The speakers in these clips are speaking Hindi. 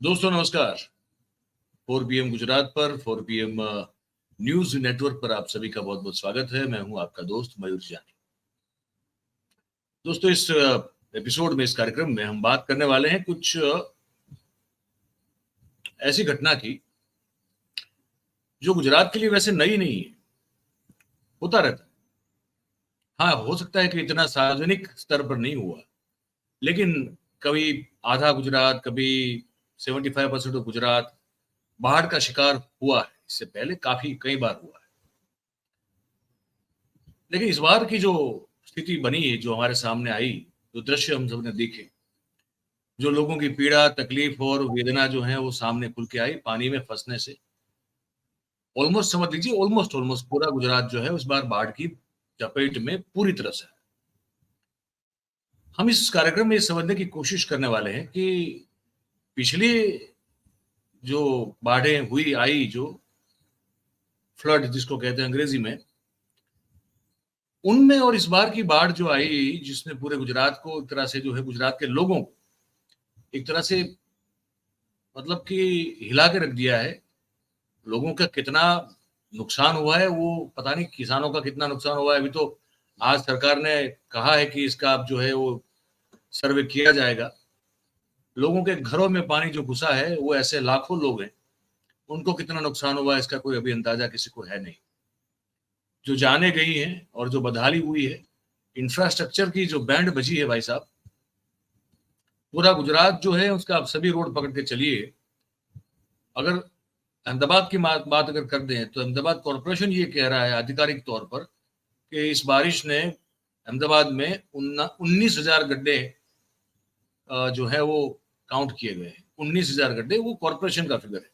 दोस्तों नमस्कार। 4 PM गुजरात पर 4 PM न्यूज नेटवर्क पर आप सभी का बहुत बहुत स्वागत है। मैं हूं आपका दोस्त मयूर जानी। दोस्तों इस एपिसोड में, इस कार्यक्रम में हम बात करने वाले हैं कुछ ऐसी घटना की जो गुजरात के लिए वैसे नई नहीं है, होता रहता है। हाँ, हो सकता है कि इतना सार्वजनिक स्तर पर नहीं हुआ, लेकिन कभी आधा गुजरात, कभी 75% ऑफ गुजरात बाढ़ का शिकार हुआ है। इससे पहले काफी कई बार हुआ है, लेकिन इस बार की जो स्थिति बनी है, जो हमारे सामने आई, जो दृश्य हम सबने देखे, जो लोगों की पीड़ा, तकलीफ और वेदना जो है वो सामने खुल के आई पानी में फंसने से। ऑलमोस्ट समझ लीजिए, ऑलमोस्ट ऑलमोस्ट पूरा गुजरात जो है उस बार बाढ़ की चपेट में पूरी तरह से है। हम इस कार्यक्रम में ये समझने की कोशिश करने वाले हैं कि पिछली जो बाढ़ें हुई आई, जो फ्लड जिसको कहते हैं अंग्रेजी में, उनमें और इस बार की बाढ़ जो आई, जिसने पूरे गुजरात को एक तरह से जो है, गुजरात के लोगों को एक तरह से मतलब कि हिला के रख दिया है। लोगों का कितना नुकसान हुआ है वो पता नहीं, किसानों का कितना नुकसान हुआ है। अभी तो आज सरकार ने कहा है कि इसका जो है वो सर्वे किया जाएगा। लोगों के घरों में पानी जो घुसा है, वो ऐसे लाखों लोग हैं, उनको कितना नुकसान हुआ है इसका कोई अभी अंदाजा किसी को है नहीं। जो जाने गई हैं और जो बदहाली हुई है, इंफ्रास्ट्रक्चर की जो बैंड बजी है भाई साहब, पूरा गुजरात जो है उसका आप सभी रोड पकड़ के चलिए। अगर अहमदाबाद की बात अगर कर दें तो अहमदाबाद कॉरपोरेशन ये कह रहा है आधिकारिक तौर पर कि इस बारिश ने अहमदाबाद में 19,000 गड्ढे जो है वो काउंट किए गए हैं। 19,000 गड्ढे, वो कॉरपोरेशन का फिगर है।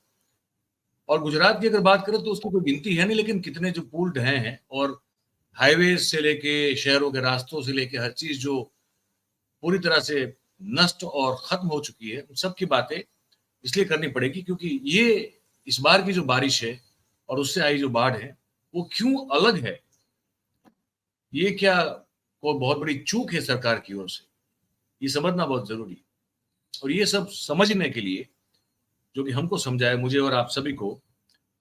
और गुजरात की अगर बात करें तो उसकी कोई गिनती है नहीं, लेकिन कितने जो पुल हैं और हाईवे से लेके शहरों के रास्तों से लेके हर चीज जो पूरी तरह से नष्ट और खत्म हो चुकी है, उन सब की बातें इसलिए करनी पड़ेगी क्योंकि ये इस बार की जो बारिश है और उससे आई जो बाढ़ है, वो क्यों अलग है। ये क्या कोई बहुत बड़ी चूक है सरकार की ओर से, ये समझना बहुत जरूरी है। और ये सब समझने के लिए, जो कि हमको समझाए, मुझे और आप सभी को,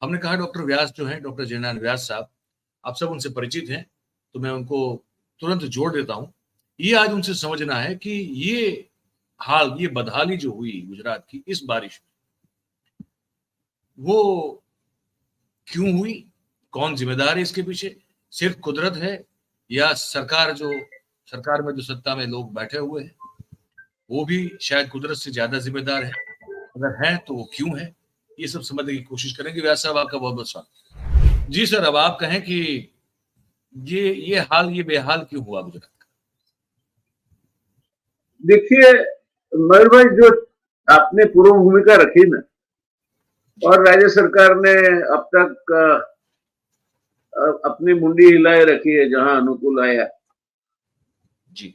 हमने कहा डॉक्टर व्यास जो है, डॉक्टर जयनारायण व्यास साहब, आप सब उनसे परिचित हैं, तो मैं उनको तुरंत जोड़ देता हूं। ये आज उनसे समझना है कि ये हाल, ये बदहाली जो हुई गुजरात की इस बारिश में, वो क्यों हुई, कौन जिम्मेदार है इसके पीछे। सिर्फ कुदरत है या सरकार में जो सत्ता में लोग बैठे हुए हैं वो भी शायद कुदरत से ज्यादा जिम्मेदार है। अगर है तो वो क्यों है, ये सब समझने की कोशिश करेंगे। व्यास साहब, आपका बहुत बहुत स्वागत। जी सर, अब आप कहें कि ये बेहाल क्यों हुआ गुजरात का। देखिए मयूर भाई, जो आपने पूर्व भूमिका रखी ना, और राज्य सरकार ने अब तक अपनी मुंडी हिलाए रखी है जहां अनुकूल आया। जी।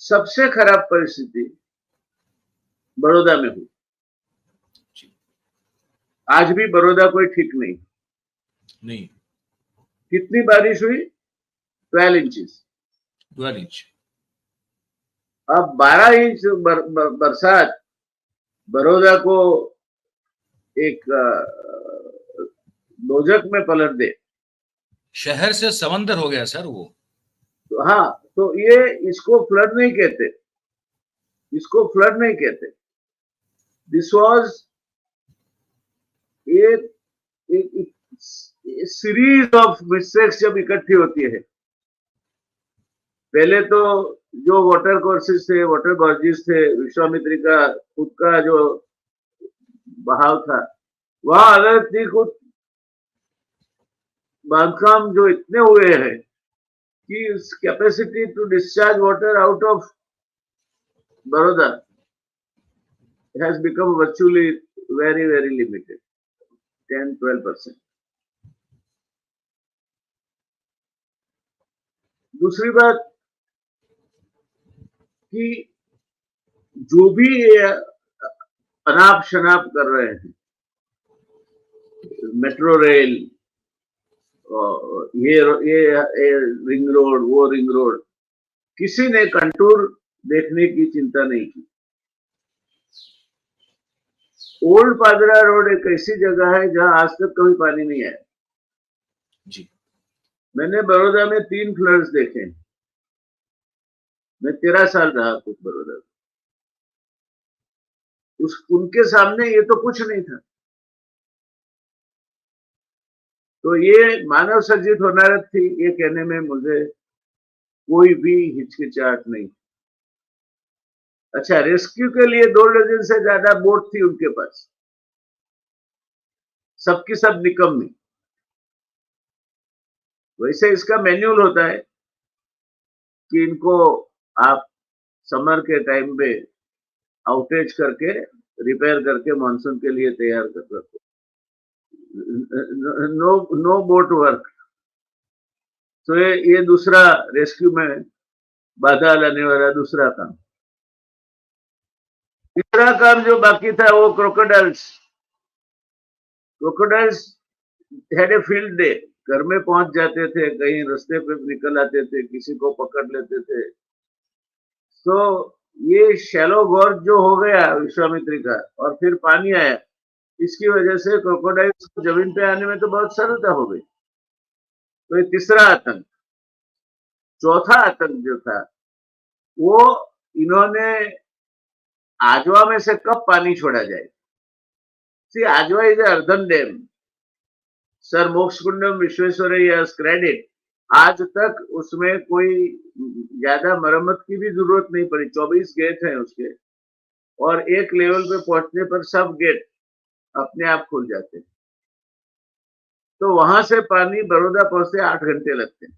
सबसे खराब परिस्थिति बड़ौदा में हुई। आज भी बड़ौदा कोई ठीक नहीं। कितनी बारिश हुई? 12 इंचेस। 12 इंच। अब 12 इंच बरसात बड़ौदा को एक दोजक में पलट दे। शहर से समंदर हो गया सर वो। तो हाँ, तो इसको फ्लड नहीं कहते, इसको फ्लड नहीं कहते। दिस वॉज एक सीरीज ऑफ मिस्टेक्स जब इकट्ठी होती है। पहले तो जो वाटर कोर्सेज थे, वाटर बॉर्जेस थे, विश्वामित्री का खुद का जो बहाव था, वहां अलग थी। खुद बांधकाम जो इतने हुए हैं कि capacity to discharge water out of Baroda has become virtually very limited, 10-12%. दूसरी बात कि जो भी अनाप शनाप कर रहे हैं, मेट्रो रेल, ये रिंग रोड, वो रिंग रोड, किसी ने कंटूर देखने की चिंता नहीं की। ओल्ड पादरा रोड एक ऐसी जगह है जहां आज तक कभी पानी नहीं आया। जी। मैंने बड़ौदा में 3 फ्लड्स देखे। मैं 13 साल रहा कुछ बड़ौदा में। उनके सामने ये तो कुछ नहीं था। तो ये मानव सर्जित होनारत थी, ये कहने में मुझे कोई भी हिचकिचाहट नहीं। अच्छा, रेस्क्यू के लिए 2 डजन से ज्यादा बोट थी उनके पास, सबकी सब निकम्मी। वैसे इसका मैन्युअल होता है कि इनको आप समर के टाइम पे आउटेज करके रिपेयर करके मानसून के लिए तैयार कर रखो। No boat work. तो ये दूसरा रेस्क्यू में बाधा लाने वाला दूसरा काम। तीसरा काम जो बाकी था वो crocodiles had a field day. घर में पहुंच जाते थे, कहीं रास्ते पे निकल आते थे, किसी को पकड़ लेते थे। तो ये शैलो गॉर्ज जो हो गया विश्वामित्री का और फिर पानी आया, इसकी वजह से क्रोकोडाइल्स को जमीन पे आने में तो बहुत सरलता हो गई। तो ये तीसरा आतंक। चौथा आतंक जो था वो इन्होंने आजवा में से कब पानी छोड़ा जाए। See, Ajwa is earthen dam. Sir Mokshagundam Visvesvaraya credit, आज तक उसमें कोई ज्यादा मरम्मत की भी जरूरत नहीं पड़ी। 24 गेट हैं उसके और एक लेवल पे पहुंचने पर सब गेट अपने आप खुल जाते हैं। तो वहां से पानी बड़ौदा पहुंचते 8 घंटे लगते हैं।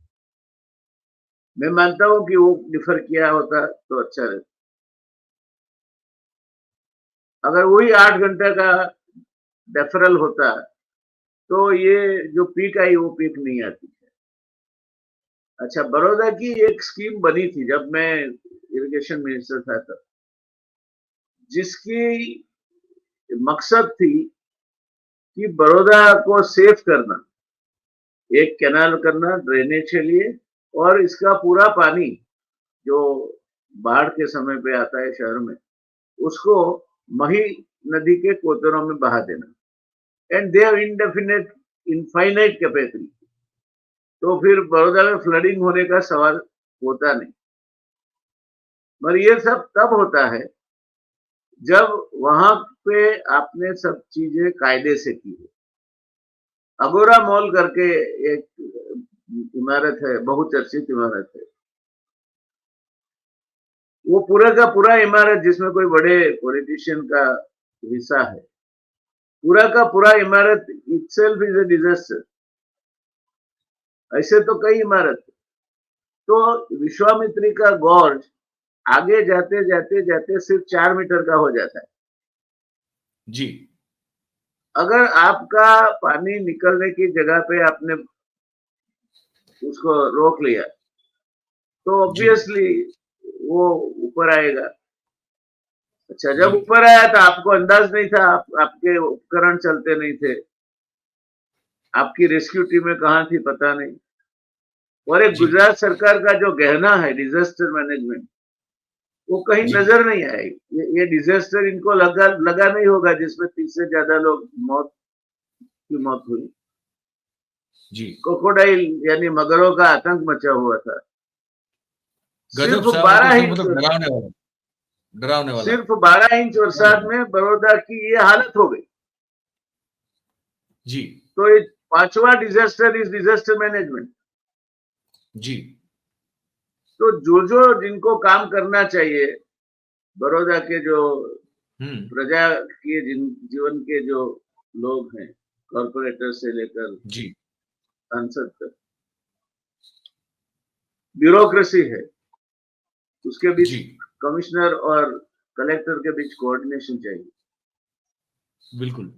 मैं मानता हूं कि वो डिफर किया होता तो अच्छा रहता। अगर वही 8 घंटे का डेफरल होता तो ये जो पीक आई वो पीक नहीं आती। अच्छा, बड़ौदा की एक स्कीम बनी थी जब मैं इरिगेशन मिनिस्टर था तब, जिसकी मकसद थी कि बड़ौदा को सेव करना, एक कैनाल करना ड्रेनेज के लिए, और इसका पूरा पानी जो बाढ़ के समय पे आता है शहर में उसको मही नदी के कोतरों में बहा देना। And they have indefinite infinite capacity. तो फिर बड़ौदा में फ्लडिंग होने का सवाल होता नहीं। मगर ये सब तब होता है जब वहां पे आपने सब चीजें कायदे से की है। अगोरा मॉल करके एक इमारत है, बहुचर्चित इमारत है। वो पूरा का पूरा इमारत जिसमें कोई बड़े पॉलिटिशियन का हिस्सा है, पूरा का पूरा इमारत इटसेल्फ इज ए डिजास्टर। ऐसे तो कई इमारत। तो विश्वामित्री का गॉर्ज आगे जाते जाते जाते सिर्फ 4 मीटर का हो जाता है। जी। अगर आपका पानी निकलने की जगह पे आपने उसको रोक लिया तो जी। ऑब्वियसली वो ऊपर आएगा। अच्छा, जी। जब ऊपर आया तो आपको अंदाज नहीं था, आपके उपकरण चलते नहीं थे, आपकी रेस्क्यू टीमें कहाँ थी पता नहीं। और एक जी। गुजरात सरकार का जो गहना है डिजास्टर मैनेजमेंट, वो कहीं जी। नजर नहीं आएगी। ये डिजास्टर इनको लगा नहीं होगा जिसमें 30 से ज्यादा लोग की मौत हुई। जी। क्रोकोडाइल यानी मगरों का आतंक मचा हुआ था। गजब सिर्फ साहब, वो 12 तो इंच मतलब डरावने वाला, डरावने वाला। सिर्फ 12 इंच बरसात में बड़ौदा की ये हालत हो गई। जी। तो ये 5वां डिजास्टर इज डिजास्टर मैनेजमेंट। जी। तो जो जिनको काम करना चाहिए, बड़ौदा के जो प्रजा के जीवन के जो लोग हैं, कॉर्पोरेटर से लेकर जी। सांसद तक, ब्यूरोक्रेसी है, उसके बीच जी। कमिश्नर और कलेक्टर के बीच कोऑर्डिनेशन चाहिए। बिल्कुल।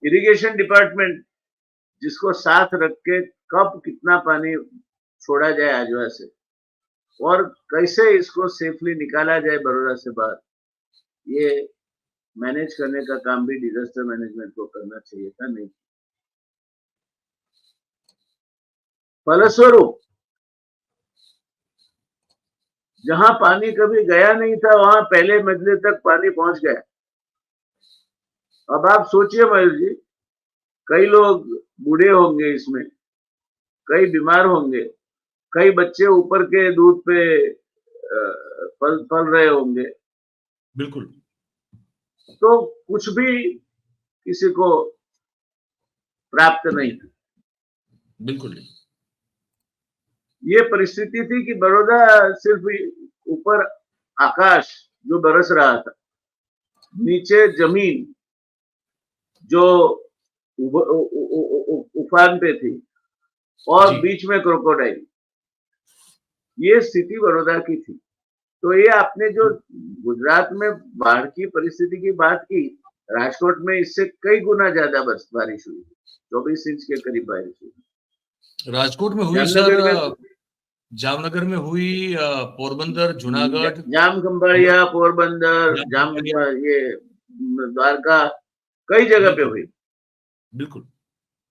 इरिगेशन डिपार्टमेंट जिसको साथ रख के कब कितना पानी छोड़ा जाए आजवा से और कैसे इसको सेफली निकाला जाए बड़ौदा से बाहर, ये मैनेज करने का काम भी डिजास्टर मैनेजमेंट को करना चाहिए था। नहीं, फलस्वरूप जहां पानी कभी गया नहीं था वहां पहले मंजिले तक पानी पहुंच गया। अब आप सोचिए मयूर जी, कई लोग बूढ़े होंगे इसमें, कई बीमार होंगे, कई बच्चे ऊपर के दूध पे पल पल रहे होंगे, बिल्कुल तो कुछ भी किसी को प्राप्त नहीं था। बिल्कुल नहीं। ये परिस्थिति थी कि बड़ौदा सिर्फ ऊपर आकाश जो बरस रहा था, नीचे जमीन जो उफान पे थी, और जी बीच में क्रोकोडाइल। ये स्थिति बड़ौदा की थी। तो ये आपने जो गुजरात में बाढ़ की परिस्थिति की बात की, राजकोट में इससे कई गुना ज्यादा बारिश हुई, 24 इंच के करीब बारिश हुई। राजकोट में हुई सर, जामनगर में, जामनगर में हुई, पोरबंदर, जूनागढ़, जाम खंभाड़िया, पोरबंदर, जाम, जामखंभालिया, ये द्वारका, कई जगह पे बिल्कुल हुई। बिल्कुल।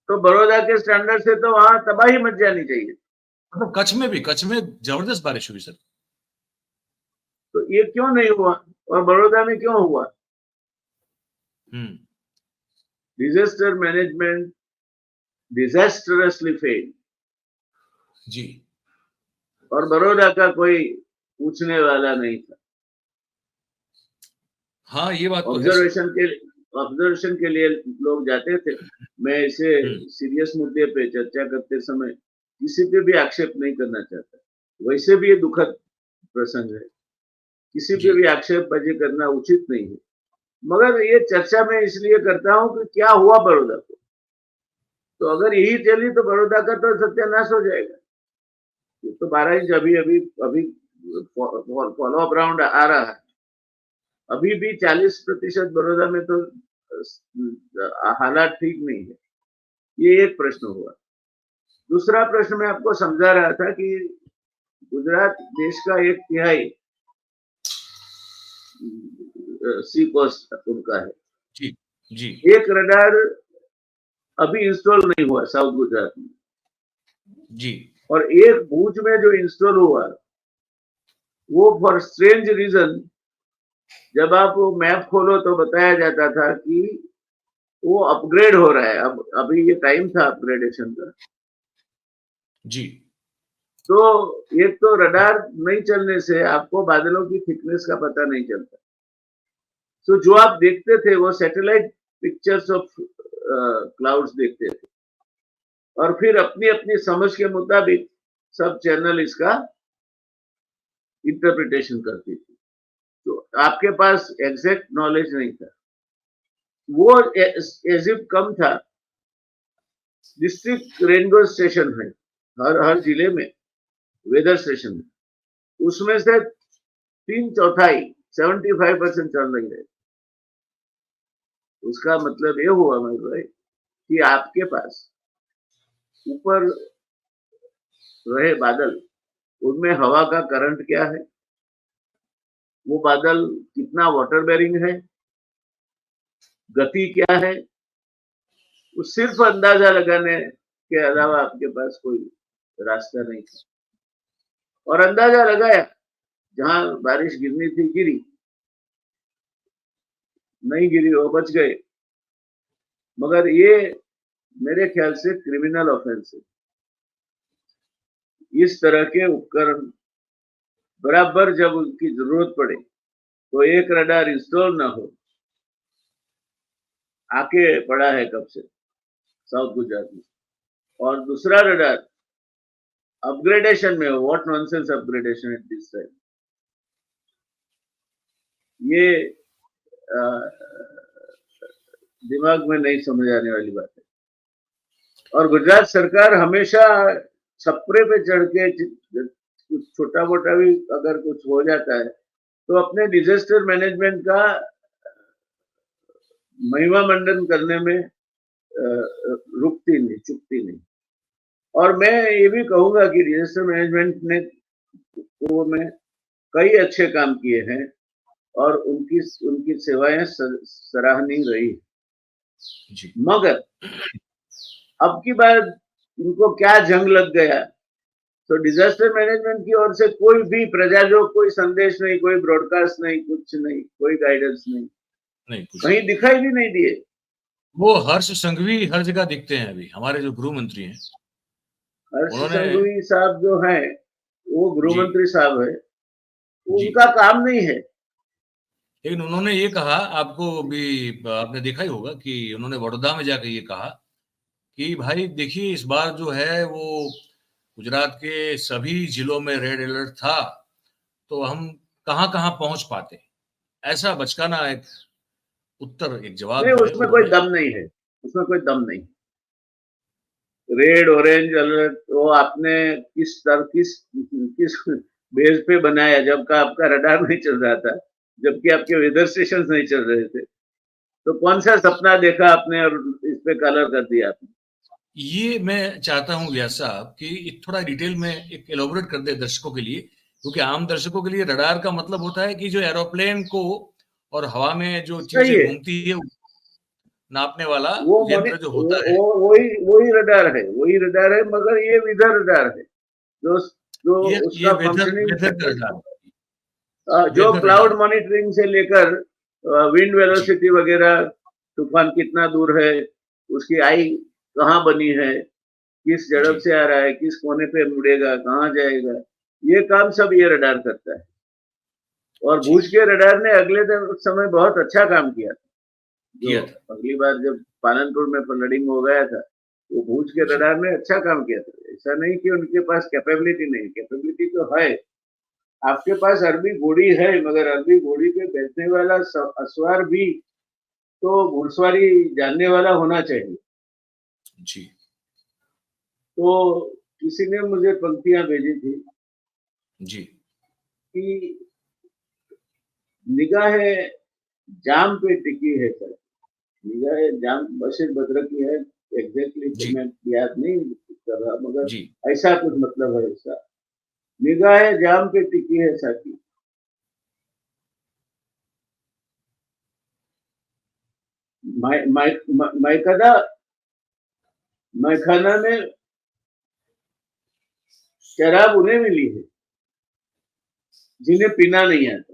तो बड़ौदा के स्टैंडर्ड से तो वहां तबाही मच जानी चाहिए। मतलब कच्छ में जबरदस्त बारिश हुई सर। तो ये क्यों नहीं हुआ, और बड़ौदा में क्यों हुआ? हम्म। डिजास्टर मैनेजमेंट डिजास्टरसली फेल, जी और बड़ौदा का कोई पूछने वाला नहीं था। हाँ, ये बात तो है सर। ऑब्जर्वेशन के लिए लोग जाते थे। मैं इसे हम्म। सीरियस मुद्दे पे चर्चा करते समय किसी पे भी आक्षेप नहीं करना चाहता, वैसे भी ये दुखद प्रसंग है, किसी जी पे भी आक्षेपबाजी करना उचित नहीं है, मगर ये चर्चा मैं इसलिए करता हूं कि क्या हुआ बड़ौदा को। तो अगर यही चली तो बड़ौदा का तो सत्यानाश हो जाएगा। ये तो 12 इंच अभी अभी अभी फॉलो अप राउंड आ रहा है, अभी भी 40% बड़ौदा में तो हालात ठीक नहीं है। ये एक प्रश्न हुआ। दूसरा प्रश्न मैं आपको समझा रहा था कि गुजरात देश का 1/3 सी कोस्ट उनका है। जी जी एक रडार अभी इंस्टॉल नहीं हुआ साउथ गुजरात में, जी। और एक भूज में जो इंस्टॉल हुआ वो फॉर स्ट्रेंज रीजन, जब आप वो मैप खोलो तो बताया जाता था कि वो अपग्रेड हो रहा है। अब अभी ये टाइम था अपग्रेडेशन का। जी तो एक तो रडार नहीं चलने से आपको बादलों की थिकनेस का पता नहीं चलता। तो जो आप देखते थे वो सैटेलाइट पिक्चर्स ऑफ क्लाउड्स देखते थे, और फिर अपनी अपनी समझ के मुताबिक सब चैनल इसका इंटरप्रिटेशन करती थी। तो आपके पास एग्जैक्ट नॉलेज नहीं था, वो एजिप कम था। डिस्ट्रिक्ट रेनबो स्टेशन है हर हर जिले में, वेदर स्टेशन है, उसमें से 3/4 75% चल रही है। उसका मतलब ये हुआ मेरे भाई कि आपके पास ऊपर रहे बादल, उनमें हवा का करंट क्या है, वो बादल कितना वाटर बेरिंग है, गति क्या है, वो सिर्फ अंदाजा लगाने के अलावा आपके पास कोई रास्ता नहीं था। और अंदाजा लगाया, जहां बारिश गिरनी थी गिरी, नहीं गिरी वो बच गए। मगर ये मेरे ख्याल से क्रिमिनल ऑफेंस है। इस तरह के उपकरण बराबर जब उनकी जरूरत पड़े तो एक रडार इंस्टॉल ना हो, आके पड़ा है कब से साउथ गुजरात में, और दूसरा रडार अपग्रेडेशन में हो। What nonsense upgradation at this time. ये आ, दिमाग में नहीं समझ आने वाली बात है। और गुजरात सरकार हमेशा छपरे पे चढ़ के कुछ छोटा मोटा भी अगर कुछ हो जाता है तो अपने डिजास्टर मैनेजमेंट का महिमा मंडन करने में रुकती नहीं, चुकती नहीं। और मैं ये भी कहूंगा कि डिजास्टर मैनेजमेंट ने पूर्व में कई अच्छे काम किए हैं, और उनकी उनकी सेवाएं सराहनीय रही। जी मगर अब की बार इनको क्या जंग लग गया, तो डिजास्टर मैनेजमेंट की ओर से कोई भी प्रजाजोग कोई संदेश नहीं, कोई ब्रॉडकास्ट नहीं, कुछ नहीं, कोई गाइडेंस नहीं। नहीं कुछ कहीं दिखाई भी नहीं दिए। वो हर्ष संघवी हर जगह दिखते हैं। अभी हमारे जो गृह मंत्री हैं हर्ष उन्होंने संघवी साहब जो है वो गृह जी मंत्री साहब है, जी उनका काम नहीं है। लेकिन उन्होंने ये कहा, आपको भी आपने देखा ही होगा कि उन्होंने बड़ौदा में जाकर ये कहा कि भाई देखिए इस बार जो है वो गुजरात के सभी जिलों में रेड अलर्ट था, तो हम कहाँ कहाँ पहुंच पाते। ऐसा बचकाना एक उत्तर, एक जवाब नहीं, जो है उसमें कोई उन्होंने। दम नहीं है, उसमें कोई दम नहीं। रेड ऑरेंज अलर्ट वो आपने किस बेस पे बनाया, जबकि आपका रडार नहीं चल रहा था, जबकि आपके वेदर स्टेशन नहीं चल रहे थे, तो कौन सा सपना देखा आपने और इस पे कलर कर दिया आपने? ये मैं चाहता हूं व्यास साहब कि थोड़ा डिटेल में एक एलोबरेट कर दे दर्शकों के लिए, क्योंकि आम दर्शकों के लिए रडार का मतलब होता है कि जो एरोप्लेन को और हवा में जो सही चीजें है, घूमती है नापने वाला वो मनी यंत्र जो होता है। वही रडार है, मगर ये विदर रडार है, जो जो ये उसका वेदर फंक्शनिंग वेदर का रडार, जो वेदर क्लाउड रडार। मॉनिटरिंग से लेकर विंड जी वेलोसिटी वगैरह, तूफान कितना दूर है, उसकी आई कहाँ बनी है, किस जी झड़प से आ रहा है, किस कोने पे मुड़ेगा, कहाँ जाएगा, ये काम सब ये रडार करता है। और जी भूज के रडार ने अगले दिन उस समय बहुत अच्छा काम किया था। जो किया था। अगली बार जब पालनपुर में फ्लडिंग हो गया था, तो भूज के जी रडार ने अच्छा काम किया था। ऐसा नहीं कि उनके पास कैपेबिलिटी नहीं, कैपेबिलिटी तो है। आपके पास अरबी घोड़ी है, मगर अरबी घोड़ी पे बैठने वाला असवार भी तो घुड़सवारी जानने वाला होना चाहिए। जी तो किसी ने मुझे पंक्तियां भेजी थी जी कि निगाहें जाम पे टिकी है सर, निगाहें जाम बशीर बद्र की है, एग्जैक्टली तो जी मैं याद नहीं कर रहा, जी मगर ऐसा कुछ मतलब है इसका। निगाहें जाम पे टिकी है साथी, मैकदा मैखाना में शराब उन्हें मिली है जिन्हें पीना नहीं आता।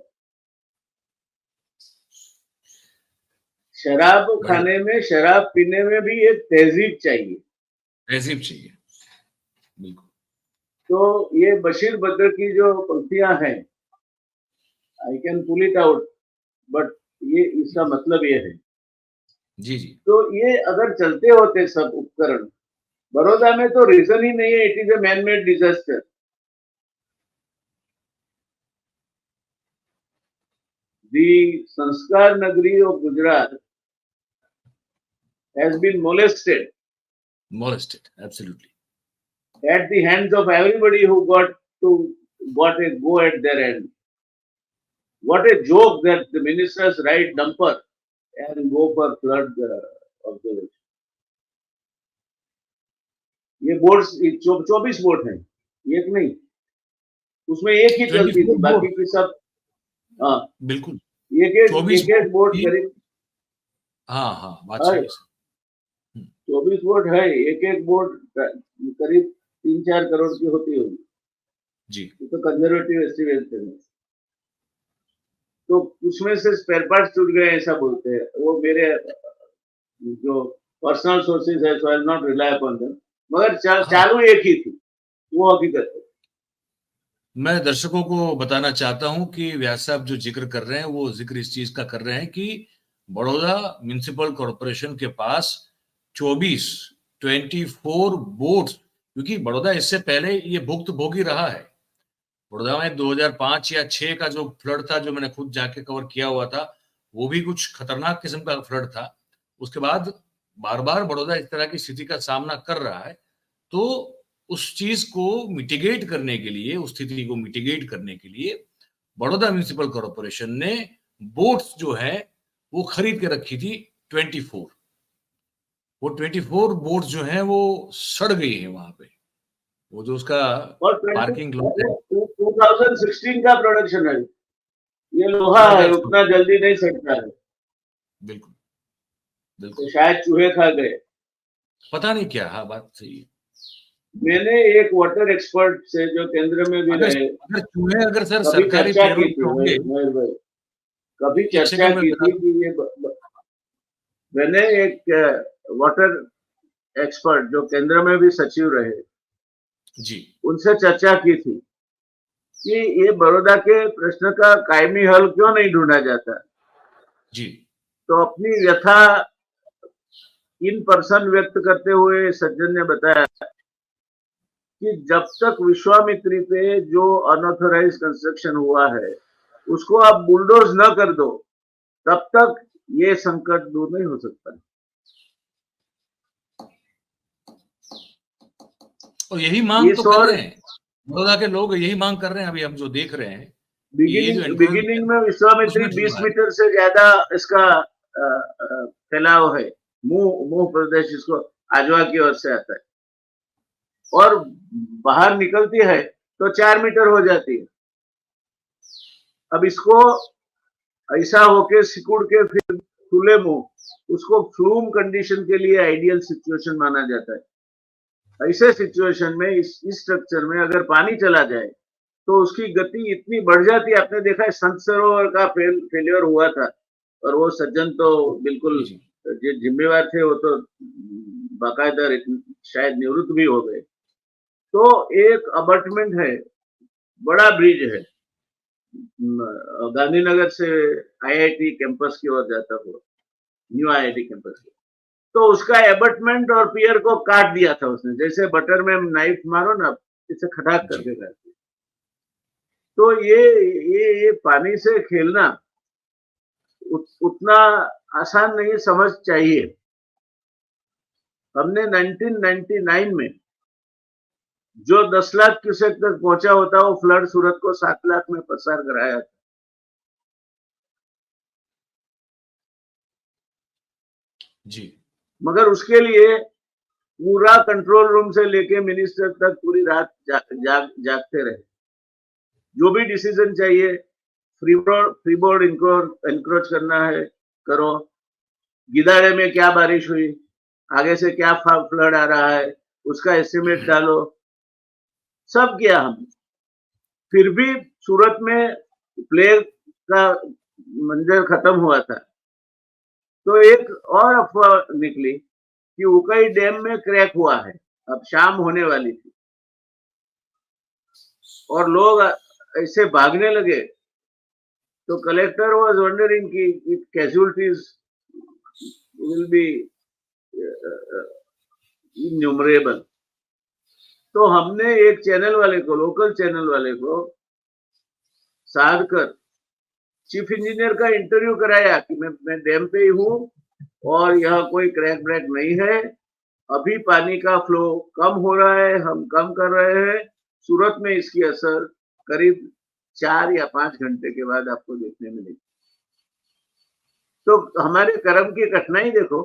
शराब बढ़िया। खाने में, शराब पीने में भी एक तहजीब चाहिए। तहजीब चाहिए, बिल्कुल। तो ये बशीर बद्र की जो पंक्तियां हैं, I can pull it out, but ये इसका मतलब ये है। जी जी तो ये अगर चलते होते सब उपकरण, बड़ौदा में तो रीजन ही नहीं है, it is a man made disaster. The Sanskar Nagari of Gujarat has been molested molested, absolutely. at the hands of everybody who got a go at their end. What a joke that the ministers ride dumper and go for flood observation. ये बोर्ड 24 बोट हैं, एक नहीं, उसमें एक ही चलती 24 थी, बोट, बाकी की सब हाँ, बिल्कुल। एक 24 एक बोट एक बोट थी। करीब हाँ हाँ, बात है, सही है सर। 24 बोट है, एक एक बोट करीब 3-4 करोड़ की होती होगी। जी ये तो कंजर्वेटिव एस्टिमेट है। तो उसमें से स्पेयर पार्ट्स टूट गए ऐसा बोलते हैं, वो मेरे जो पर्सनल सोर्सेज है, so I will not rely upon them, मगर हाँ, चालू एक ही थी, वो हकीकत है। मैं दर्शकों को बताना चाहता हूं कि व्यास साहब जो जिक्र कर रहे हैं वो जिक्र इस चीज का कर रहे हैं कि बड़ौदा म्युनिसिपल कॉरपोरेशन के पास 24 बोट्स, क्योंकि बड़ौदा इससे पहले ये भुक्तभोगी रहा है। बड़ौदा में 2005 या 6 का जो फ्लड था, जो मैंने खुद जाके कवर किया हुआ था, वो भी कुछ खतरनाक किस्म का फ्लड था। उसके बाद बार बार बड़ौदा इस तरह की स्थिति का सामना कर रहा है। तो उस चीज को मिटिगेट करने के लिए, उस स्थिति को मिटिगेट करने के लिए बड़ौदा म्युनिसिपल कॉरपोरेशन ने बोट्स जो है वो खरीद के रखी थी 24। वो 24 बोट्स जो है वो सड़ गई है वहां पे। वो जो उसका और पार्किंग लॉट है, 2016 का प्रोडक्शन है, ये लोहा है, 2016, उतना जल्दी नहीं सड़ता है, बिल्कुल तो बिल्कुल। शायद चूहे खा गए। पता नहीं क्या, हाँ बात सही है। मैंने एक वाटर एक्सपर्ट से जो केंद्र में भी अगर रहे, अगर चूहे अगर सर कभी सरकारी चर्चा पेरोल की पे थी होंगे, मयूर भाई, कभी एक चर्चा सेकंड में की बता थी कि ये मैंने एक वाटर एक्सपर्ट जो केंद्र में भी सचिव रहे, जी उनसे चर्चा की थी कि ये बड़ौदा के प्रश्न का कायमी हल क्यों नहीं ढूंढा जाता। जी तो अपनी व्यथा इन पर्सन व्यक्त करते हुए सज्जन ने बताया कि जब तक विश्वामित्री पे जो अनऑथराइज कंस्ट्रक्शन हुआ है उसको आप बुलडोज न कर दो, तब तक ये संकट दूर नहीं हो सकता। और यही मांग तो इस कर और रहे हैं, बड़ौदा के लोग यही मांग कर रहे हैं। अभी हम जो देख रहे हैं कि ये जो बिगिनिंग एनक्रोचमेंट में विश्वामित्री उसमें 20 हुआ है। मीटर से ज्यादा इसका फैलाव है। मुंह प्रदेश जिसको आजवा की ओर से आता है, और बाहर निकलती है तो 4 मीटर हो जाती है। अब इसको ऐसा होके सिकुड़ के फिर खुले मुंह, उसको फ्लूम कंडीशन के लिए आइडियल सिचुएशन माना जाता है। ऐसे सिचुएशन में इस स्ट्रक्चर में अगर पानी चला जाए तो उसकी गति इतनी बढ़ जाती है। आपने देखा है संत सरोवर का फेलियर हुआ था, और वो सज्जन तो बिल्कुल जी जो जिम्मेवार थे वो तो बाकायदा शायद निवृत्त भी हो गए। तो एक अबटमेंट है, बड़ा ब्रिज है, गांधीनगर से आईआईटी कैंपस की ओर जाता हुआ, न्यू आईआईटी कैंपस की। तो उसका एबटमेंट और पियर को काट दिया था उसने, जैसे बटर में नाइफ मारो ना, इसे खटाक जी करके काट दिया। तो ये पानी से खेलना उतना आसान नहीं, समझ चाहिए। हमने 1999 में जो 10 लाख क्यूसेक तक पहुंचा होता वो फ्लड सूरत को 7 लाख में पसार कराया था। जी मगर उसके लिए पूरा कंट्रोल रूम से लेके मिनिस्टर तक पूरी रात जागते रहे। जो भी डिसीजन चाहिए, फ्रीबोर्ड इंक्रोच करना है करो, गिदाड़े में क्या बारिश हुई, आगे से क्या फ्लड आ रहा है, उसका एस्टिमेट डालो, सब किया हमने। फिर भी सूरत में प्लेग का मंजर खत्म हुआ था। तो एक और अफवाह निकली कि उकई डैम में क्रैक हुआ है, अब शाम होने वाली थी और लोग ऐसे भागने लगे। तो कलेक्टर वाज वंडरिंग कि कैजुअलिटीज विल बी इन्यूमरेबल। तो हमने एक चैनल वाले को, लोकल चैनल वाले को साध कर चीफ इंजीनियर का इंटरव्यू कराया कि मैं डैम पे ही हूँ और यह कोई क्रैक ब्रैक नहीं है, अभी पानी का फ्लो कम हो रहा है, हम कम कर रहे हैं। सूरत में इसकी असर करीब 4 या 5 घंटे के बाद आपको देखने मिलेगी। तो हमारे कर्म की कठिनाई देखो।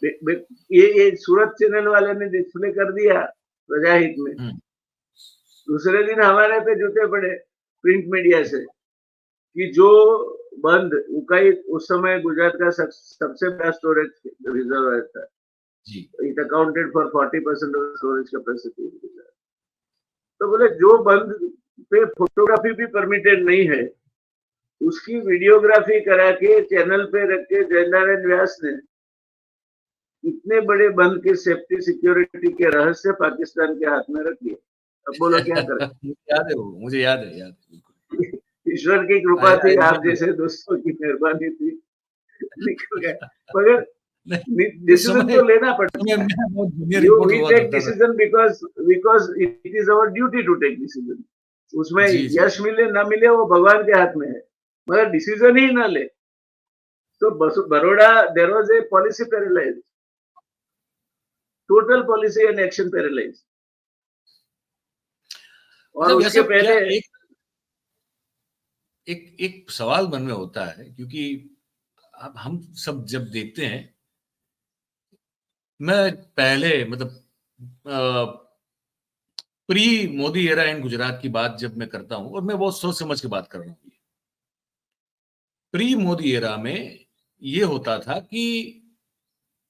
ये सूरत चैनल वाले ने डिस्प्ले कर दिया प्रजाहित में, दूसरे दिन हमारे पे जूते पड़े प्रिंट मीडिया से कि जो बंद उकाई उस समय गुजरात का सबसे बड़ा स्टोरेज रिजर्वायर था, it accounted for 40% of storage capacity. तो बोले जो बंद पे फोटोग्राफी भी परमिटेड नहीं है, उसकी वीडियोग्राफी करा के चैनल पे रख के जयनारायण व्यास ने इतने बड़े बंद के सेफ्टी सिक्योरिटी के रहस्य पाकिस्तान के हाथ में रख दिए। अब बोलो क्या करें। मुझे याद है ईश्वर की कृपा थी, आप जैसे दोस्तों की मेहरबानी थी, निकल गए। मगर डिसीजन तो लेना पड़ता है। We take decision because it is our duty to take decision. उसमें यश मिले ना मिले वो भगवान के हाथ में है, मगर डिसीजन ही ना ले तो Baroda there was a policy paralyse, total policy and action paralyse. और उसके पहले एक सवाल मन में होता है, क्योंकि अब हम सब जब देखते हैं, मैं पहले मतलब pre Modi era in Gujarat की बात जब मैं करता हूं, और मैं बहुत सोच समझ के बात कर रहा हूं। प्री मोदी एरा में ये होता था कि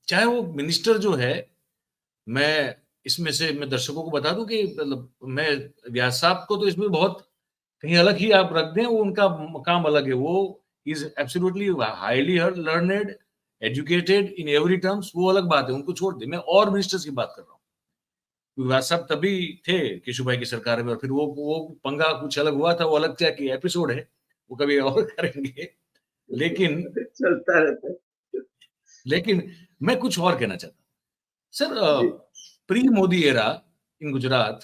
चाहे वो मिनिस्टर जो है, मैं इसमें से मैं दर्शकों को बता दूं कि मतलब मैं व्यास साहब को तो इसमें बहुत कहीं अलग ही आप रख दें, वो उनका काम अलग है। वो is absolutely highly learned, educated in every terms, वो अलग बात है, उनको छोड़ दे। मैं और मिनिस्टर्स की बात कर रहा हूँ, क्योंकि सब तभी थे केशुभाई की सरकार में, और फिर वो पंगा कुछ अलग हुआ था, वो अलग क्या की एपिसोड है, वो कभी और करेंगे। लेकिन चलता रहता है। लेकिन मैं कुछ और कहना चाहता हूँ सर। जी। Pre Modi era in Gujarat,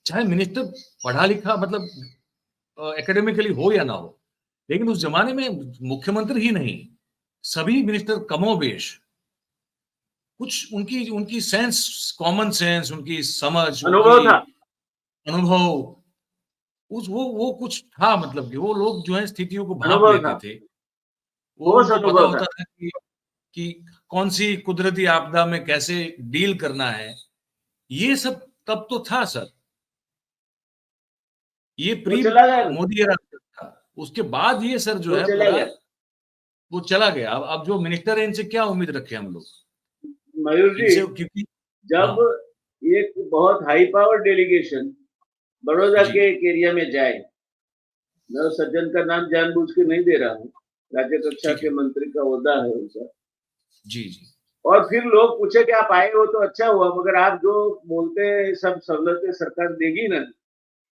चाहे मिनिस्टर पढ़ा लिखा मतलब एकेडमिकली हो या ना हो, लेकिन उस जमाने में मुख्यमंत्री ही नहीं, सभी मिनिस्टर कमोबेश कुछ उनकी उनकी सेंस, कॉमन सेंस, उनकी समझ, अनुभव उनकी था। अनुभव, उस वो कुछ था, मतलब कि वो लोग जो है स्थितियों को भांप अनुभव लेते था, थे। वो ठोस उनको पता अनुभव था। होता था कि कौन सी कुदरती आपदा में कैसे डील करना है, ये सब तब तो था सर। ये वो प्री चला गया, मोदी एरा था। उसके बाद ये सर जो वो है चला पूरा गया। वो चला गया। अब जो मिनिस्टर है इनसे क्या उम्मीद रखे हम लोग, मयूर जी, इनसे, क्योंकि जब हाँ एक बहुत हाई पावर डेलीगेशन बड़ौदा जी के एक एरिया में जाए, मैं उस सज्जन का नाम जानबूझ के नहीं दे रहा हूँ, राज्य कक्षा ठीक के है, मंत्री का ओहदा है उनका, जी जी और फिर लोग पूछे कि आप आए हो तो अच्छा हुआ, मगर आप जो बोलते हैं सब सहूलतें सरकार देगी ना,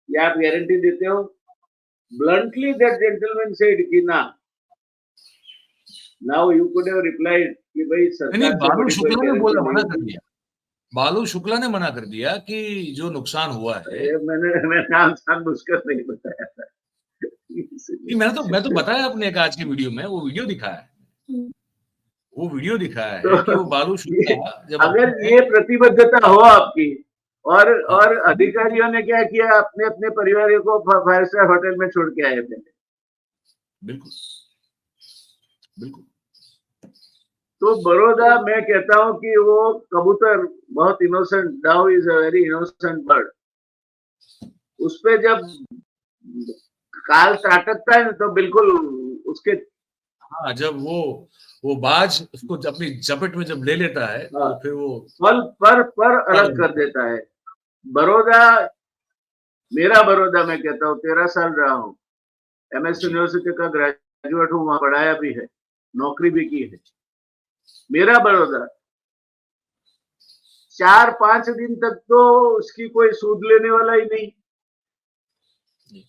या आप गारंटी देते हो? ब्लंटली दैट जेंटलमैन सेड कि ना, now you could have replied कि भाई नहीं, सरकार से बालू बड़ी कोई शुक्ला ने गारंटी बोला, नहीं मना कर होती। दिया। बालू शुक्ला ने मना कर दिया कि जो नुकसान हुआ है। मैं नाम जानबूझ कर नहीं बताया था। नहीं, मैं तो बताया अपने एक आज की वीडियो में, वो वीडियो दिखाया है, वो वीडियो दिखाया है कि तो वो बालू ये, शुक्ला जब अगर अपने ये प्रतिबद्धता हो आपकी, और हाँ अधिकारियों ने क्या किया, अपने अपने परिवारों को फाइव स्टार होटल में छोड़ के आए थे। बिल्कुल बिल्कुल। तो बड़ौदा, तो मैं कहता हूं कि वो कबूतर बहुत इनोसेंट, डाउ is a very innocent bird, उस पे जब काल त्राटकता है तो बिल्कुल उसके, हाँ, जब वो बाज उसको अपनी जपट में जब ले लेता है हाँ, तो फिर वो पल पर अलग कर देता है। बड़ौदा, मेरा बड़ौदा, मैं कहता हूँ 13 साल रहा हूँ, एमएस जी यूनिवर्सिटी का ग्रेजुएट हूँ, वहां पढ़ाया भी है, नौकरी भी की है। मेरा बड़ौदा 4-5 दिन तक तो उसकी कोई सूद लेने वाला ही नहीं। जी।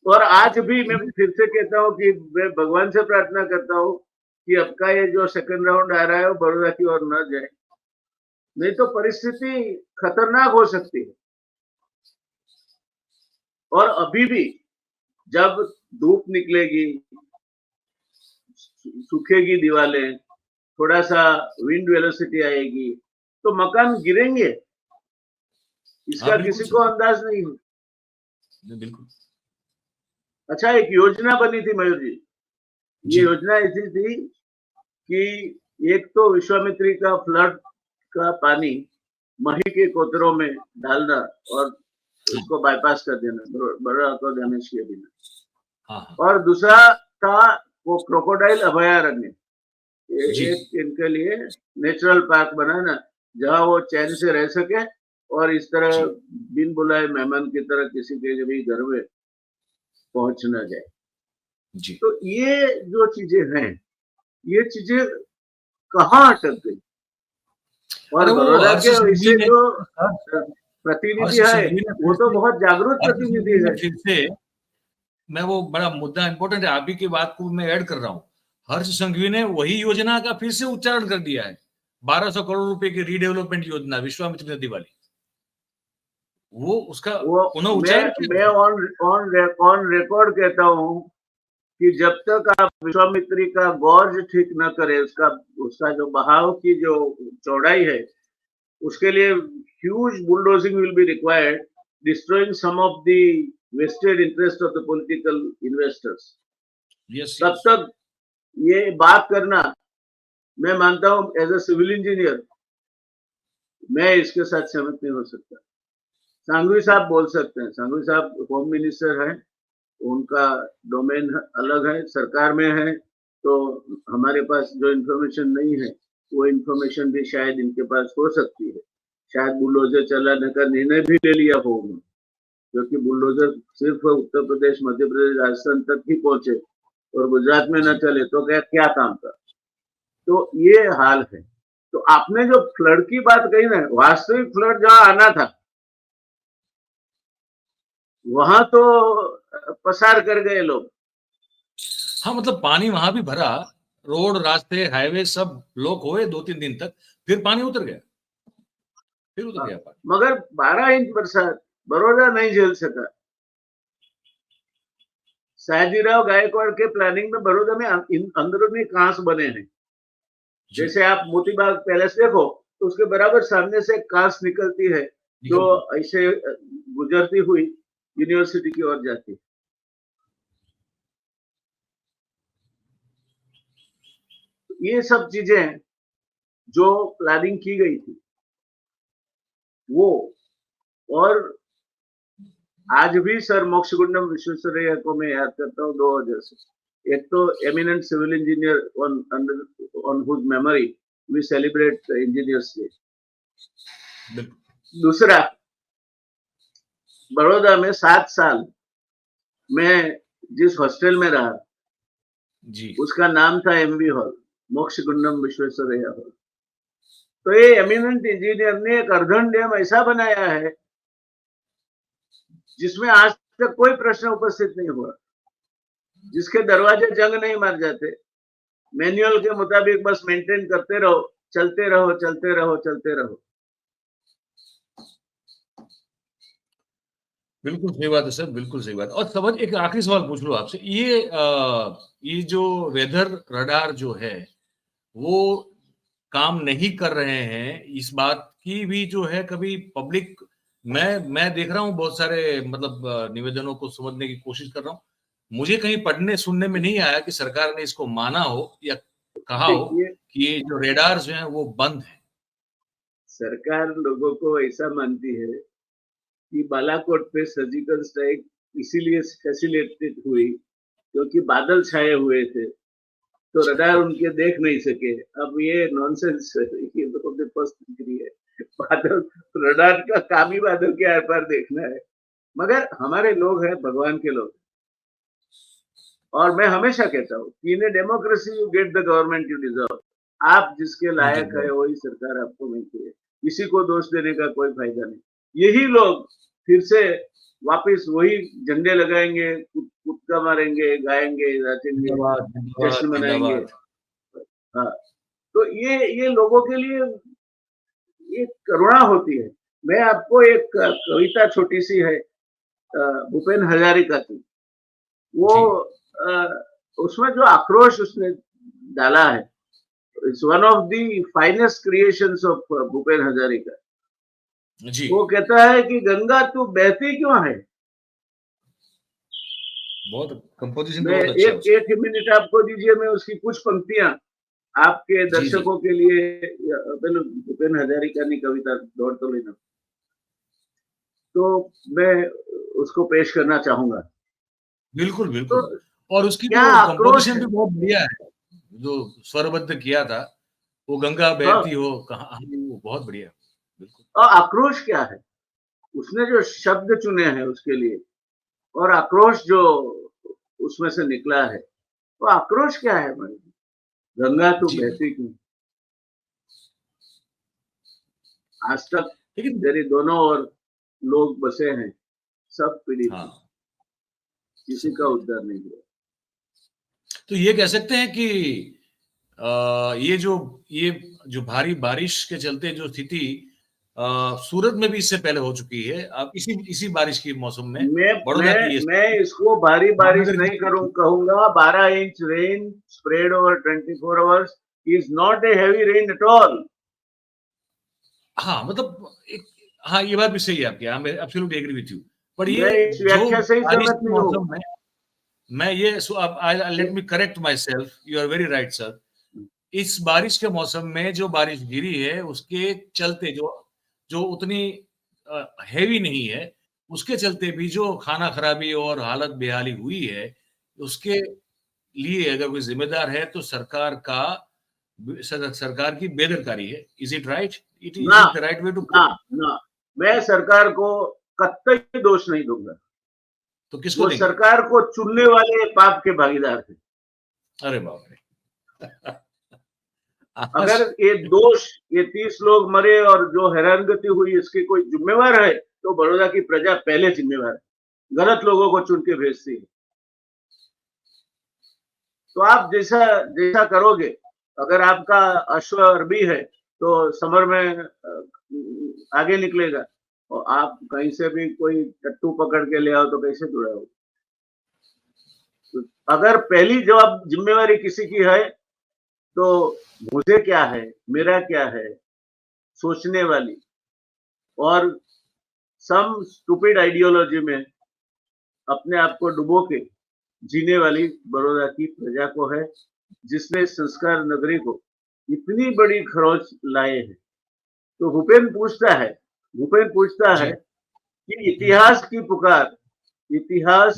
और आज भी मैं नहीं, फिर से कहता हूँ कि मैं भगवान से प्रार्थना करता हूँ कि अब का ये जो सेकंड राउंड आ रहा है वो बड़ौदा की ओर न जाए, नहीं तो परिस्थिति खतरनाक हो सकती है। और अभी भी जब धूप निकलेगी, सूखेगी दीवारें, थोड़ा सा विंड वेलोसिटी आएगी, तो मकान गिरेंगे, हाँ इसका बिल्कुल किसी सर, को अंदाज नहीं है। बिल्कुल अच्छा, एक योजना बनी थी मयूर जी, ये जी योजना ऐसी थी कि एक तो विश्वामित्री का फ्लड का पानी मही के कोतरों में डालना और हाँ उसको बाईपास कर देना, बड़ा को डैमेज किए बिना। हाँ हाँ और दूसरा था वो क्रोकोडाइल अभयारण्य, जी एक इनके लिए नेचुरल पार्क बनाना, जहां वो चैन से रह सके और इस तरह जी बिन बुलाए मेहमान की तरह किसी के भी घर में पहुंच न जाए। जी। तो ये जो चीजें हैं, ये चीजें कहाँ अटक गई? और अरे वो बड़ौदा हर्ष के संघवी इसे ने जो हर्ष प्रतिनिधि है, संघवी ने वो फिर तो से बहुत जागरूक हर्ष संघवी प्रतिनिधि ने है। फिर से मैं वो बड़ा मुद्दा इंपॉर्टेंट है, आप ही की बात को मैं ऐड कर रहा हूँ। हर्ष संघवी ने वही योजना का फिर से उच्चारण कर दिया है, 1200 करोड़ रुपए की रीडेवलपमेंट योजना विश्वामित्र नदी वाली, वो उसका वो पुनः मैं उच्चारण किया मैं गया। ऑन रिकॉर्ड कहता हूँ कि जब तक आप विश्वामित्री का गॉर्ज ठीक न करे, उसका उसका जो बहाव की जो चौड़ाई है, उसके लिए huge bulldozing will be required, destroying some of the vested interest of the political investors. Yes तब यस। तक ये बात करना, मैं मानता हूं एज ए सिविल इंजीनियर, मैं इसके साथ सहमत नहीं हो सकता। सांघवी साहब बोल सकते हैं, सांघवी साहब होम मिनिस्टर हैं, उनका डोमेन अलग है, सरकार में है, तो हमारे पास जो इन्फॉर्मेशन नहीं है वो इन्फॉर्मेशन भी शायद इनके पास हो सकती है। शायद बुलडोजर चलाने का निर्णय भी ले लिया हो उन्होंने, क्योंकि बुलडोजर सिर्फ उत्तर प्रदेश, मध्य प्रदेश, राजस्थान तक ही पहुंचे, और गुजरात में न चले तो क्या क्या काम का। तो ये हाल है। तो आपने जो फ्लड की बात कही ना, वास्तविक फ्लड जहां आना था वहां तो पसार कर गए लोग। हाँ, मतलब पानी वहां भी भरा, रोड, रास्ते, हाईवे सब ब्लॉक हुए 2-3 दिन तक, फिर पानी उतर गया, फिर उतर गया पानी। मगर 12 इंच बरसात बड़ौदा नहीं झेल सका। सयाजीराव गायकवाड़ के प्लानिंग में बड़ौदा में अंदरूनी कांस बने हैं। जी, जैसे आप मोतीबाग पैलेस देखो तो उसके बराबर सामने से कांस निकलती है जो निकलती। ऐसे गुजरती हुई यूनिवर्सिटी की ओर जाती है। ये सब चीजें जो प्लानिंग की गई थी वो, और आज भी सर मोक्षगुंडम विश्वेश्वरैया को मैं याद करता हूँ 2000 से। एक तो eminent civil engineer on whose memory we celebrate engineers day. बिल्कुल। दूसरा, बड़ौदा में 7 साल मैं जिस हॉस्टल में रहा जी, उसका नाम था MB hall, Mokshagundam Visvesvaraya hall. तो ये एमिनेंट इंजीनियर ने एक अर्धन डैम ऐसा बनाया है जिसमें आज तक कोई प्रश्न उपस्थित नहीं हुआ, जिसके दरवाजे जंग नहीं मार जाते। मैनुअल के मुताबिक बस मेंटेन करते रहो, चलते रहो, चलते रहो, चलते रहो। बिल्कुल सही बात है सर, बिल्कुल सही बात है। और समझ, एक आखिरी सवाल पूछ लूँ आपसे, ये जो वेदर रडार जो है, वो काम नहीं कर रहे हैं, इस बात की भी जो है कभी पब्लिक, मैं देख रहा हूँ बहुत सारे, मतलब निवेदनों को समझने की कोशिश कर रहा हूँ। मुझे कहीं पढ़ने सुनने में नहीं आया कि सरकार ने इसको माना हो या कहा हो देखिए, कि ये जो रेडार्स हैं वो बंद हैं। सरकार लोगों को ऐसा मानती है कि बालाकोट पे सर्जिकल स्ट्राइक इसीलिए फैसिलिटेट हुई क्योंकि बादल छाए हुए थे तो रडार उनके देख नहीं सके। अब ये नॉनसेंस है, ये लोगों के पास डिग्री है। बादल, रडार का काम ही बादल के आर पार देखना है। मगर हमारे लोग हैं भगवान के लोग, और मैं हमेशा कहता हूँ कि in democracy you get the government you deserve. आप जिसके लायक है वही सरकार आपको मिलती है, किसी को दोष देने का कोई फायदा नहीं। यही लोग फिर से वापस वही झंडे लगाएंगे, कुदका मारेंगे, गाएंगे, नाचेंगे, जिंदाबाद, जश्न जिंदाबाद, मनाएंगे। जिंदाबाद। हाँ, तो ये लोगों के लिए एक करुणा होती है। मैं आपको एक कविता छोटी सी है भूपेन हजारिका की, वो जी, उसमें जो आक्रोश उसने डाला है, it's one of the finest creations of Bhupen Hazarika. जी, वो कहता है कि गंगा तू बहती क्यों है। बहुत कंपोजिशन तो मैं बहुत अच्छा है एक उसका। एक मिनट आपको दीजिए, मैं उसकी कुछ पंक्तियां आपके जी, जी, दर्शकों के लिए, भूपेन हजारिका की कविता दौड़ तो लेना, तो मैं उसको पेश करना चाहूंगा। बिल्कुल, तो बिल्कुल। और उसकी क्या तो आक्रोश कंपोजिशन है। भी बहुत बढ़िया है, जो स्वरबद्ध किया था, वो गंगा हाँ, बहती हो कहाँ, हाँ, वो बहुत बढ़िया। बिल्कुल। और आक्रोश क्या है, उसने जो शब्द चुने हैं उसके लिए, और आक्रोश जो उसमें से निकला है, वो आक्रोश क्या है भाई। गंगा तो जी, बहती बिल्कुल। क्यों। आज तक लेकिन तेरी दोनों ओर लोग बसे हैं, सब पीड़ित हैं, हाँ, किसी सब का पीड़ित उद्धार नहीं हुआ। है। तो ये कह सकते हैं कि ये जो भारी बारिश के चलते जो स्थिति सूरत में भी इससे पहले हो चुकी है, अब इसी इसी बारिश के मौसम में मैं बड़ौदा मैं की ये मैं स्थिति, इसको भारी बारिश महानगर नहीं की। कहूंगा। 12 inch rain spread over 24 hours is not a heavy rain at all. हाँ, मतलब एक, हाँ, ये बात भी सही है आपकी, हाँ, मैं एब्सोल्यूटली एग्री विथ यू। पर मैं ये इस जो व्याख्या से ही बारिश सहमत के नहीं हूँ। मौसम में, मैं ये सो अब I let me correct myself, you are very right sir. इस बारिश के मौसम में जो बारिश गिरी है, उसके चलते जो जो उतनी हेवी नहीं है, उसके चलते भी जो खाना खराबी और हालत बेहाली हुई है, उसके लिए अगर कोई ज़िम्मेदार है तो सरकार का, सरकार की बेदरकारी है। Is it right? ना, is it the right way to put ना, इट? ना, मैं सरकार को कतई दोष नहीं दूंगा। तो किसको वो देंगे? सरकार को चुनने वाले पाप के भागीदार थे। अरे बाप रे। अगर ये दोष, ये 30 लोग मरे और जो हैरानगति हुई, इसकी कोई जिम्मेवार है तो बड़ौदा की प्रजा पहले जिम्मेवार है, गलत लोगों को चुन के भेजती है। तो आप जैसा जैसा करोगे, अगर आपका अश्व अरबी है तो समर में आगे निकलेगा, और आप कहीं से भी कोई टट्टू पकड़ के ले आओ तो कैसे जुड़ाओगे? तो अगर पहली जवाब जिम्मेवारी किसी की है तो मुझे क्या है, मेरा क्या है, सोचने वाली और सम स्टूपिड आइडियोलॉजी में अपने आप को डुबो के जीने वाली बड़ौदा की प्रजा को है, जिसने संस्कार नगरी को इतनी बड़ी खरोच लाए हैं। तो भूपेन पूछता है जी कि इतिहास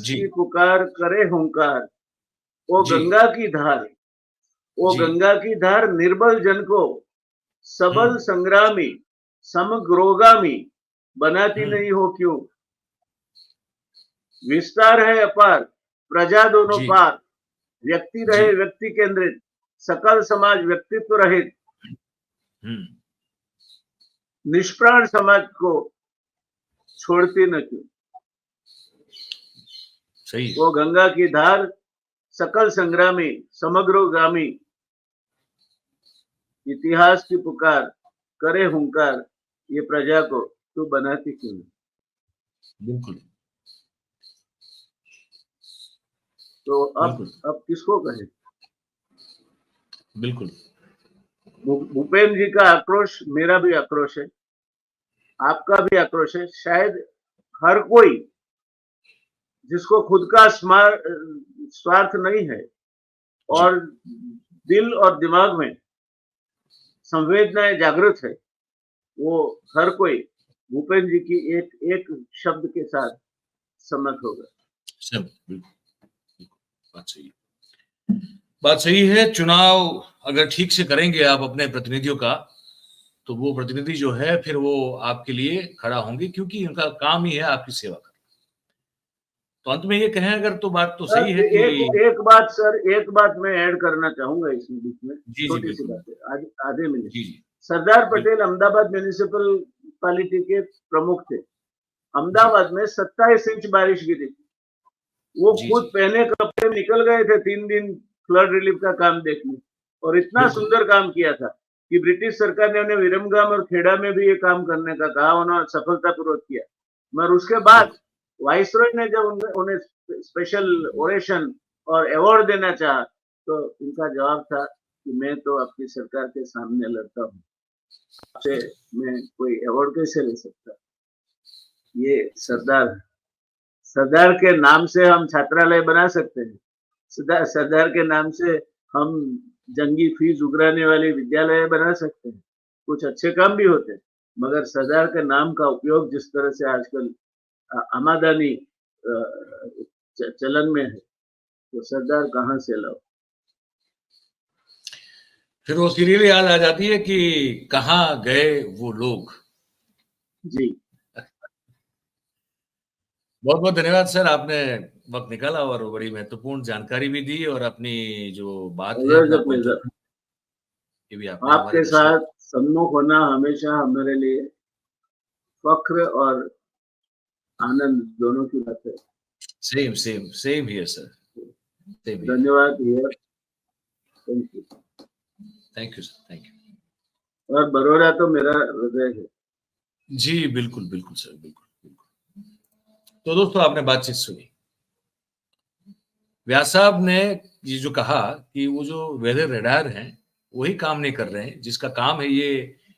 जी की पुकार करे हुंकार, वो जी गंगा की धार, वो जी। गंगा की धार निर्बल जन को सबल हम्म संग्रामी समग्रोगामी बनाती हम्म। नहीं हो क्यों? विस्तार है अपार, प्रजा दोनों जी पार, व्यक्ति जी। रहे व्यक्ति केंद्रित, सकल समाज व्यक्तित्व रहित, हम्म। निष्प्राण समाज को छोड़ती न क्यों? सही है। वो गंगा की धार, सकल संग्रामी समग्रोगामी, इतिहास की पुकार करे हुंकार, ये प्रजा को तू बनाती क्यों नहीं? बिल्कुल तो बिल्कुल अब किसको कहे? बिल्कुल। भूपेन जी का आक्रोश मेरा भी आक्रोश है, आपका भी आक्रोश है। शायद हर कोई जिसको खुद का स्वार्थ नहीं है जी और दिल और दिमाग में संवेदनाएं जागृत है, वो हर कोई भूपेन जी की एक एक शब्द के साथ सम्मत होगा। सब बिल्कुल बिल्कुल। बात सही है। बात सही है। चुनाव अगर ठीक से करेंगे आप अपने प्रतिनिधियों का, तो वो प्रतिनिधि जो है फिर वो आपके लिए खड़ा होंगे, क्योंकि उनका काम ही है आपकी सेवा करना। तो अंत में ये कहें अगर, तो बात तो सही है सर कि एक बात मैं ऐड करना चाहूंगा इसमें बीच में, जी जी छोटी सी बिल्कुल। बात है, आधे मिनट। जी जी सरदार बिल्कुल। पटेल अहमदाबाद म्यूनिसिपल पालिटी के प्रमुख थे। जी अहमदाबाद में 27 इंच बारिश गिरी थी। वो जी खुद जी पहने कपड़े निकल गए थे 3 दिन फ्लड रिलीफ का काम देखने, और इतना बिल्कुल। सुंदर काम किया था कि ब्रिटिश सरकार ने उन्हें विरमगाम और खेड़ा में भी ये काम करने का कहा, उन्होंने सफलतापूर्वक किया। मगर उसके बाद बिल्कुल वाइसरॉय ने जब उन्हें स्पेशल ओरेशन और अवार्ड देना चाहा, तो उनका जवाब था कि मैं तो आपकी सरकार के सामने लड़ता हूँ, आपसे मैं कोई अवार्ड कैसे ले सकता? ये सही। सरदार के नाम से हम छात्रालय बना सकते हैं, सरदार के नाम से हम जंगी फीस उगराने वाले विद्यालय बना सकते हैं, कुछ अच्छे काम भी होते हैं। मगर सरदार के नाम का उपयोग जिस तरह से आजकल आमादानी चलन में है, तो सरदार कहाँ से लाओ? फिर वो सीरियल याद आ जाती है कि कहाँ गए वो लोग। जी, बहुत बहुत धन्यवाद सर, आपने वक्त निकाला और बड़ी महत्वपूर्ण जानकारी भी दी, और अपनी जो बात है, ऑलवेज अपना a point of pleasure. View ये भी आपने हमारे आपके दर्शकों साथ को। सम्मुख होना हमेशा हमारे लिए फख्र और आनंद दोनों की बात है। Same same same here sir, same here. धन्यवाद here, thank you. Thank you sir, thank you. और बड़ौदा तो मेरा हृदय है। जी बिल्कुल बिल्कुल सर, बिल्कुल बिल्कुल। तो दोस्तों, आपने बातचीत सुनी। व्यास साहब ने ये जो कहा कि वो जो वेदर रडार हैं वही काम नहीं कर रहे हैं, जिसका काम है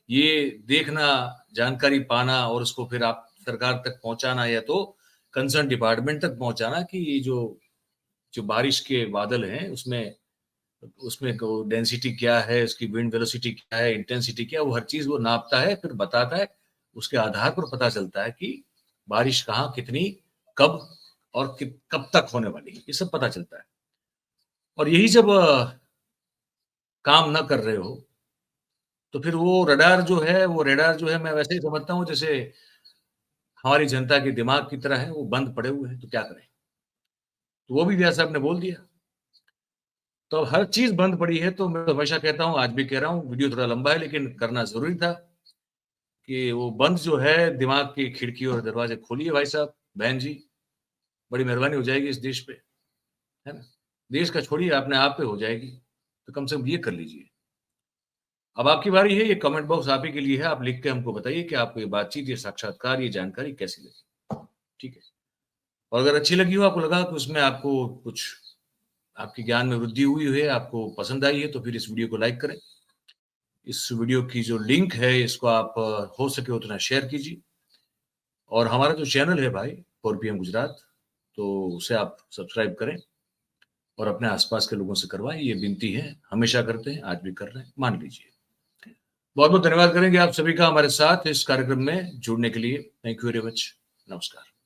ये देखना, जानकारी पाना और उसको फिर आप सरकार तक पहुंचाना, या तो कंसर्न डिपार्टमेंट तक पहुंचाना कि ये जो जो बारिश के बादल हैं उसमें उसमें डेंसिटी क्या है, उसकी विंड वेलोसिटी क्या है, इंटेंसिटी क्या है, वो हर चीज वो नापता है, फिर बताता है। उसके आधार पर पता चलता है कि बारिश कहाँ, कितनी, कब और कब तक होने वाली है, ये सब पता चलता है। और यही जब काम न कर रहे हो, तो फिर वो रेडार जो है, मैं वैसे ही समझता हूँ जैसे हमारी जनता के दिमाग की तरह है, वो बंद पड़े हुए हैं, तो क्या करें? तो वो भी व्यास साहब ने बोल दिया तो अब हर चीज बंद पड़ी है, तो मैं हमेशा कहता हूँ, आज भी कह रहा हूँ, वीडियो थोड़ा लंबा है लेकिन करना जरूरी था कि वो बंद जो है दिमाग की खिड़की और दरवाजे खोलिए भाई साहब, बहन जी, बड़ी मेहरबानी हो जाएगी इस देश पे, है ना। देश का छोड़िए, अपने आप पे हो जाएगी, तो कम से कम ये कर लीजिए। अब आपकी बारी है, ये कमेंट बॉक्स आप ही के लिए है, आप लिख के हमको बताइए कि आपको ये बातचीत, ये साक्षात्कार, ये जानकारी कैसी लगी, ठीक है। और अगर अच्छी लगी हो, आपको लगा कि उसमें आपको कुछ, आपके ज्ञान में वृद्धि हुई है, आपको पसंद आई है, तो फिर इस वीडियो को लाइक करें। इस वीडियो की जो लिंक है इसको आप हो सके उतना शेयर कीजिए। और हमारा जो चैनल है भाई 4PM गुजरात, तो उसे आप सब्सक्राइब करें और अपने आसपास के लोगों से करवाएं। ये विनती है, हमेशा करते हैं, आज भी कर रहे हैं, मान लीजिए। बहुत बहुत धन्यवाद करेंगे आप सभी का हमारे साथ इस कार्यक्रम में जुड़ने के लिए। Thank you very much. नमस्कार।